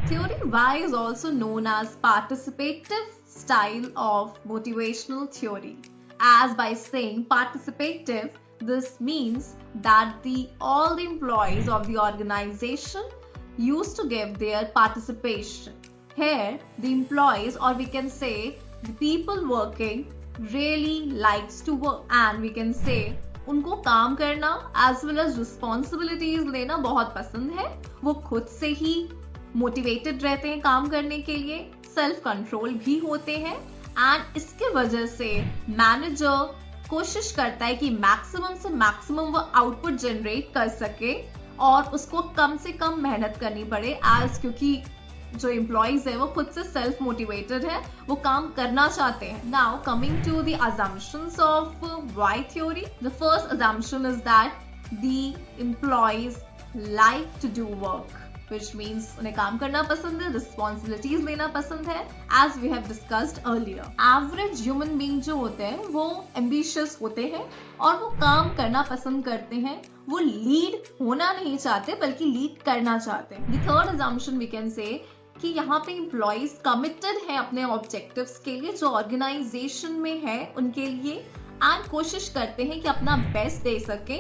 Theory Y is also known as participative style of motivational theory. As by saying participative, this means that all the employees of the organization used to give their participation. Here, the employees, or we can say the people working, really likes to work, and we can say उनको काम करना as well as responsibilities लेना बहुत पसंद है. वो खुद से ही मोटिवेटेड रहते हैं काम करने के लिए, सेल्फ कंट्रोल भी होते हैं, एंड इसके वजह से मैनेजर कोशिश करता है कि मैक्सिमम से मैक्सिमम वो आउटपुट जनरेट कर सके और उसको कम से कम मेहनत करनी पड़े, एज क्योंकि जो एम्प्लॉइज है वो खुद से सेल्फ मोटिवेटेड है, वो काम करना चाहते हैं. Now coming to the assumptions of Y theory, the first assumption is that the employees like to do work, which means उन्हें काम करना पसंद है, रिस्पॉन्सिबिलिटीज लेना पसंद है, as we have discussed earlier. Average human being जो होते हैं वो ambitious होते हैं और वो काम करना पसंद करते हैं, वो लीड होना नहीं चाहते बल्कि लीड करना चाहते हैं. The third assumption we can say कि यहाँ पे एम्प्लॉइज कमिटेड है अपने ऑब्जेक्टिव्स के लिए जो ऑर्गेनाइजेशन में है उनके लिए, एंड कोशिश करते हैं कि अपना बेस्ट दे सके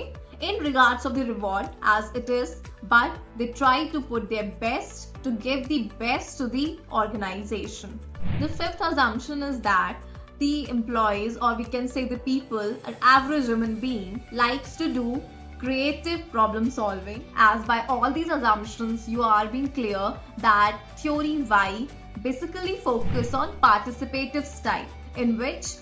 in regards of the reward as it is, but they try to put their best to give the best to the organization. The fifth assumption is that the employees, or we can say the people, an average human being likes to do creative problem solving. As by all these assumptions you are being clear that theory Y basically focus on participative style in which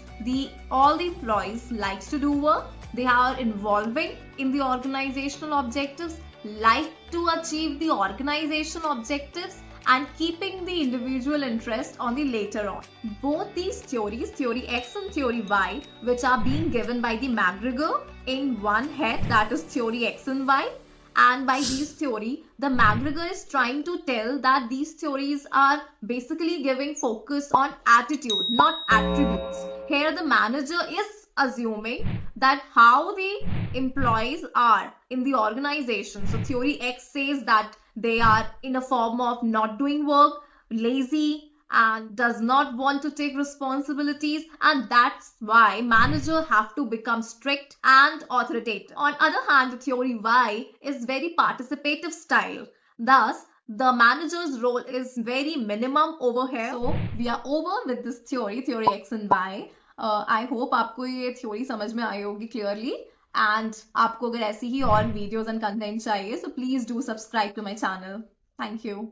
all the employees likes to do work, they are involving in the organizational objectives, like to achieve the organizational objectives and keeping the individual interest on the later on. Both these theories, theory X and theory Y, which are being given by the McGregor in one head, that is theory X and Y, and by these theory, the McGregor is trying to tell that these theories are basically giving focus on attitude, not attributes. Here the manager is assuming that how the employees are in the organization. So theory X says that they are in a form of not doing work, lazy, and does not want to take responsibilities, and that's why manager have to become strict and authoritative. On other hand, the theory Y is very participative style. Thus, the manager's role is very minimum over here. So we are over with this theory X and Y. I hope आपको ये theory समझ में आई होगी clearly. And आपको अगर ऐसी ही और videos and content चाहिए, so please do subscribe to my channel. Thank you.